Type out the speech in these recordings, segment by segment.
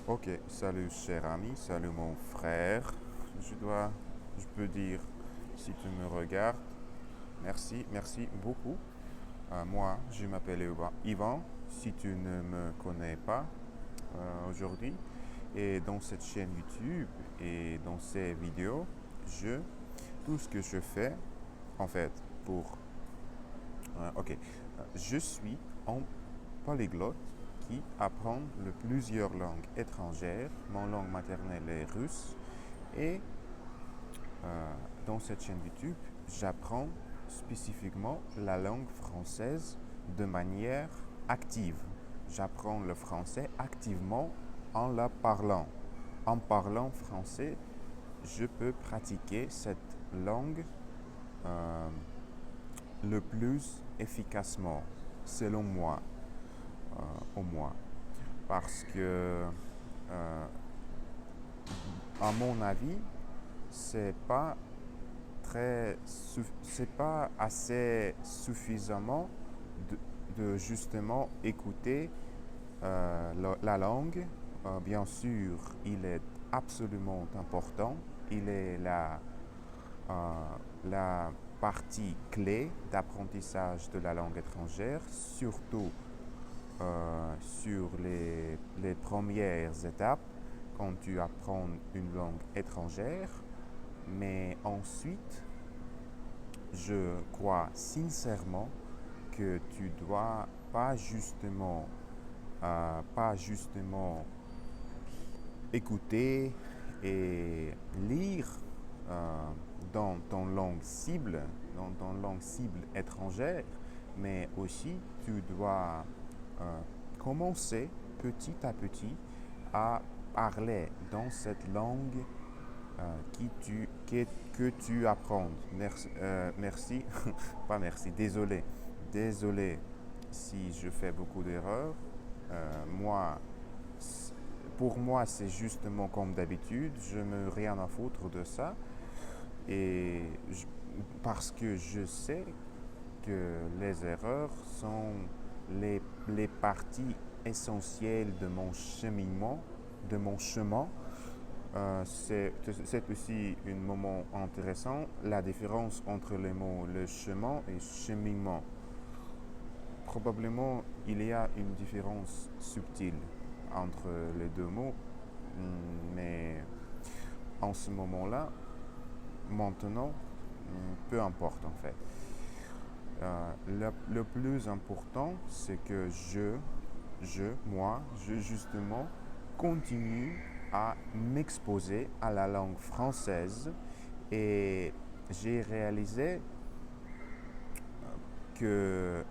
Ok, salut cher ami, salut mon frère. Je dois, je peux dire, si tu me regardes, merci, merci beaucoup. Moi, je m'appelle Ivan, si tu ne me connais pas aujourd'hui. Et dans cette chaîne YouTube et dans ces vidéos, tout ce que je fais, en fait, pour, ok, je suis en polyglotte qui apprend plusieurs langues étrangères. Mon langue maternelle est russe et dans cette chaîne YouTube, j'apprends spécifiquement la langue française de manière active. J'apprends le français activement en la parlant. En parlant français, je peux pratiquer cette langue euh, le plus efficacement, selon moi, au moins. Parce que, euh, à mon avis, c'est pas c'est pas assez suffisamment de, de justement écouter la langue. Bien sûr, il est absolument important. Il est euh, la partie clé d'apprentissage de la langue étrangère, surtout sur les premières étapes quand tu apprends une langue étrangère. Mais ensuite, je crois sincèrement que tu dois pas justement écouter et lire euh, dans ton langue cible étrangère, mais aussi tu dois euh, commencer petit à petit à parler dans cette langue que tu apprends. Merci, pas merci, désolé. Désolé si je fais beaucoup d'erreurs. Moi, pour moi, c'est justement comme d'habitude. Je n'ai rien à foutre de ça. Et je- Parce que je sais que les erreurs sont les, les parties essentielles de mon cheminement, de mon chemin. C'est aussi un moment intéressant, la différence entre les mots le chemin et cheminement. Probablement, il y a une différence subtile entre les deux mots, mais en ce moment-là, maintenant, peu importe en fait. Le plus important, c'est que je justement continue à m'exposer à la langue française et j'ai réalisé que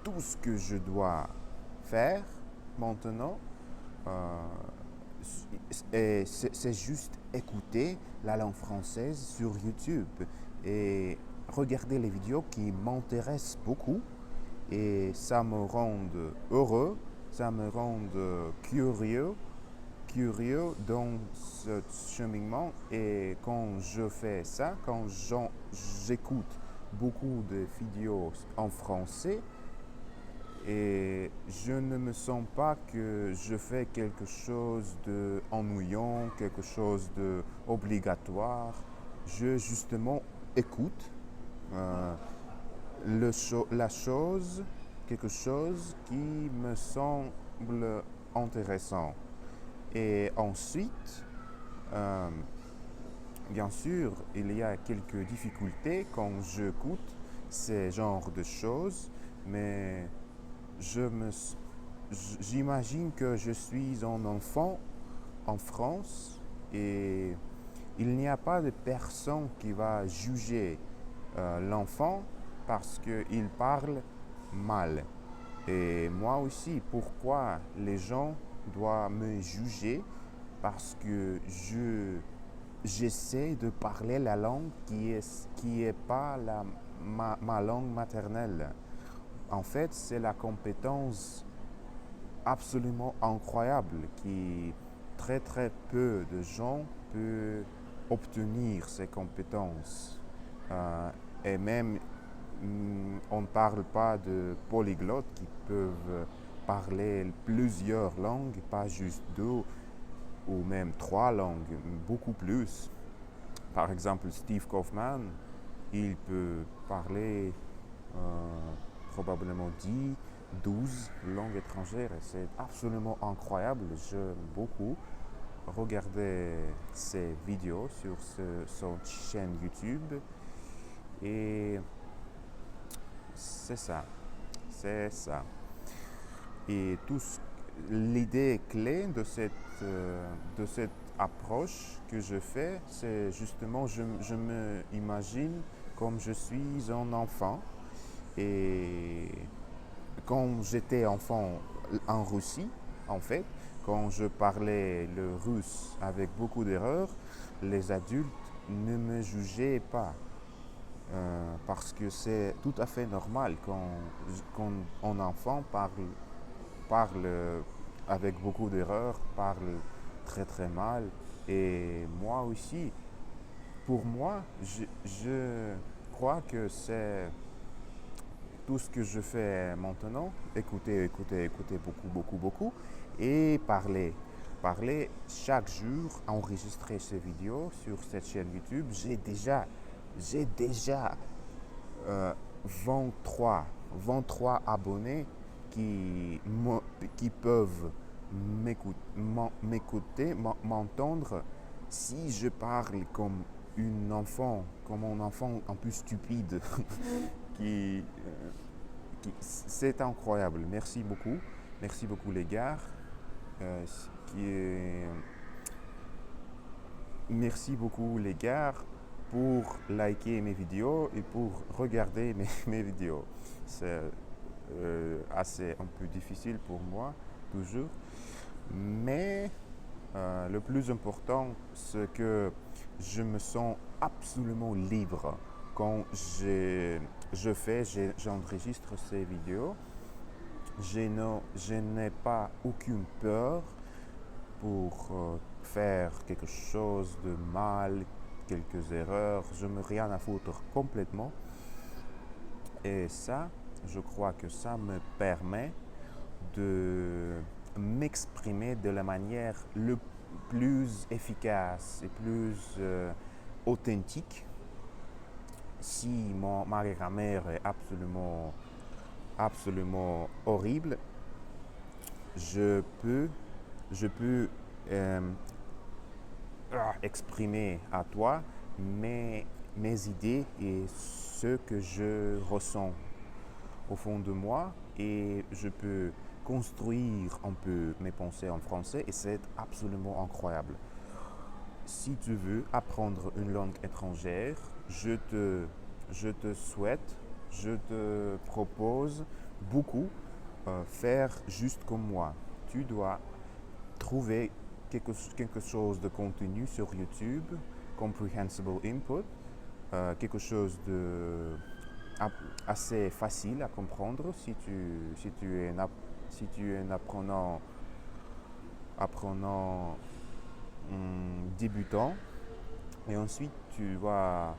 tout ce que je dois faire maintenant, euh, c'est juste écouter la langue française sur YouTube et regarder les vidéos qui m'intéressent beaucoup et ça me rend heureux, ça me rend curieux dans ce cheminement et quand je fais ça, j'écoute beaucoup de vidéos en français et je ne me sens pas que je fais quelque chose de ennuyant, quelque chose de obligatoire. Je justement écoute euh, la chose, quelque chose qui me semble intéressant. Et ensuite, euh, bien sûr, il y a quelques difficultés quand j'écoute ces genres de choses, mais je me, j'imagine que je suis un enfant en France et il n'y a pas de personne qui va juger l'enfant parce qu'il parle mal. Et moi aussi, pourquoi les gens doivent me juger parce que j'essaie de parler la langue qui est pas ma langue maternelle. En fait, c'est la compétence absolument incroyable qui très très peu de gens peuvent obtenir ces compétences. Euh, et même, on ne parle pas de polyglottes qui peuvent parler plusieurs langues, pas juste deux ou même trois langues, beaucoup plus. Par exemple, Steve Kaufman, il peut parler probablement 10, 12 langues étrangères. C'est absolument incroyable. J'aime beaucoup regarder ses vidéos sur son chaîne YouTube. Et c'est ça. C'est ça. Et l'idée clé de cette approche que je fais, c'est justement, je me imagine comme je suis un enfant. Et quand j'étais enfant en Russie, en fait, quand je parlais le russe avec beaucoup d'erreurs, les adultes ne me jugeaient pas. Parce que c'est tout à fait normal quand un enfant parle avec beaucoup d'erreurs, parle très très mal. Et moi aussi, pour moi, je crois que c'est tout ce que je fais maintenant, écouter, écouter, écouter beaucoup, beaucoup, beaucoup, et parler. Parler chaque jour, enregistrer ces vidéos sur cette chaîne YouTube. J'ai déjà 23, 23 abonnés qui peuvent m'écouter, m'entendre si je parle comme comme un enfant un peu stupide qui, c'est incroyable. Merci beaucoup les gars. Euh, qui est- Merci beaucoup les gars pour liker mes vidéos et pour regarder mes vidéos. C'est assez un peu difficile pour moi toujours, mais le plus important, c'est que je me sens absolument libre quand j'enregistre ces vidéos. Je n'ai pas aucune peur pour faire quelque chose de mal, quelques erreurs. Je me rien à foutre complètement. Et ça, je crois que ça me permet de m'exprimer de la manière le plus efficace et plus authentique. Si ma grammaire est absolument horrible, je peux, je peux exprimer à toi mes idées et ce que je ressens au fond de moi, et je peux construire un peu mes pensées en français, et c'est absolument incroyable. Si tu veux apprendre une langue étrangère, je te souhaite, je te propose beaucoup faire juste comme moi. Tu dois trouver quelque chose de contenu sur YouTube, Comprehensible Input, quelque chose de assez facile à comprendre si tu es un apprenant débutant. Et ensuite, tu vas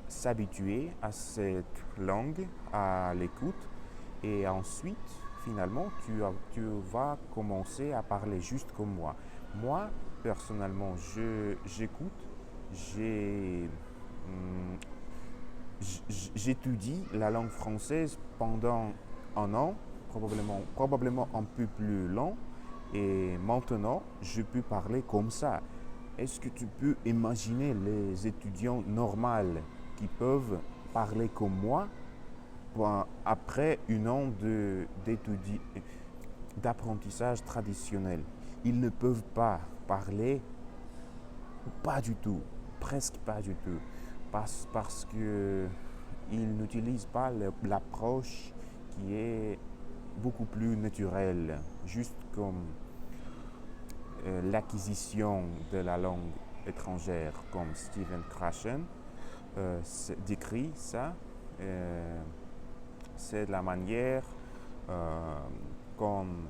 s'habituer à cette langue, à l'écoute. Et ensuite, finalement, tu vas commencer à parler juste comme moi. Moi, personnellement, j'écoute, j'ai, hum, j'étudie la langue française pendant un an, probablement un peu plus long. Et maintenant, je peux parler comme ça. Est-ce que tu peux imaginer les étudiants normaux qui peuvent parler comme moi après un an d'apprentissage traditionnel? Ils ne peuvent pas parler, pas du tout, presque pas du tout, parce qu'ils n'utilisent pas l'approche qui est beaucoup plus naturelle, juste comme l'acquisition de la langue étrangère, comme Stephen Krashen décrit ça. C'est la manière comme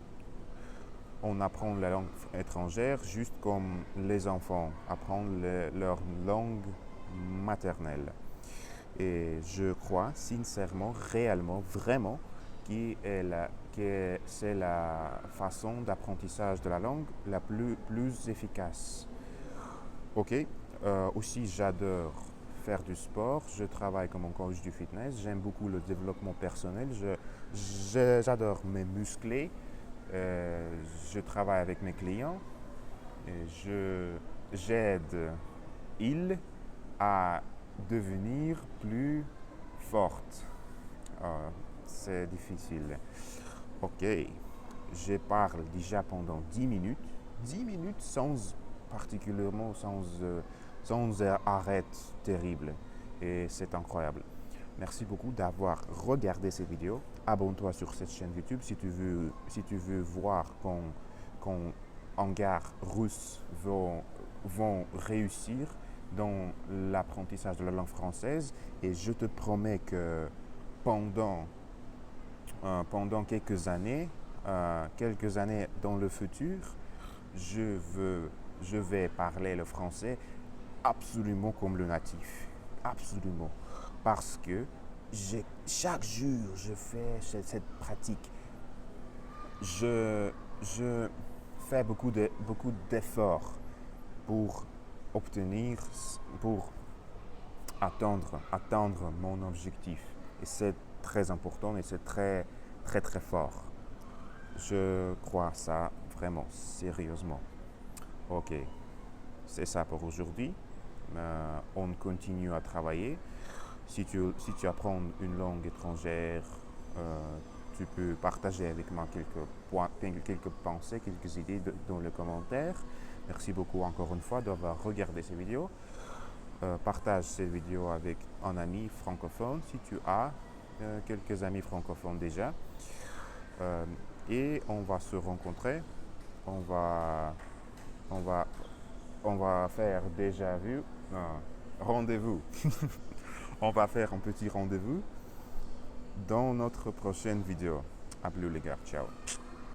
on apprend la langue étrangère, juste comme les enfants apprennent leur langue maternelle. Et je crois sincèrement, réellement, vraiment, c'est la façon d'apprentissage de la langue la plus efficace. Ok, aussi j'adore faire du sport, je travaille comme un coach du fitness, j'aime beaucoup le développement personnel, j'adore me muscler, je travaille avec mes clients, et j'aide ils à devenir plus fortes. C'est difficile. Ok, je parle déjà pendant 10 minutes. 10 minutes particulièrement sans arrêt terrible. Et c'est incroyable. Merci beaucoup d'avoir regardé cette vidéo. Abonne-toi sur cette chaîne YouTube si tu veux voir quand hangars russes vont réussir dans l'apprentissage de la langue française. Et je te promets que pendant quelques années dans le futur, je vais parler le français absolument comme le natif. Absolument. Parce que chaque jour, je fais cette pratique. Je fais beaucoup d'efforts pour pour atteindre mon objectif. Et c'est très important et c'est très, très, très fort. Je crois ça vraiment, sérieusement. Ok, c'est ça pour aujourd'hui. On continue à travailler. Si tu apprends une langue étrangère, tu peux partager avec moi quelques pensées, quelques idées dans les commentaires. Merci beaucoup encore une fois d'avoir regardé ces vidéos. Partage ces vidéos avec un ami francophone si tu as quelques amis francophones déjà. Et on va se rencontrer. On va faire déjà vu. Rendez-vous. On va faire un petit rendez-vous dans notre prochaine vidéo. À plus les gars. Ciao.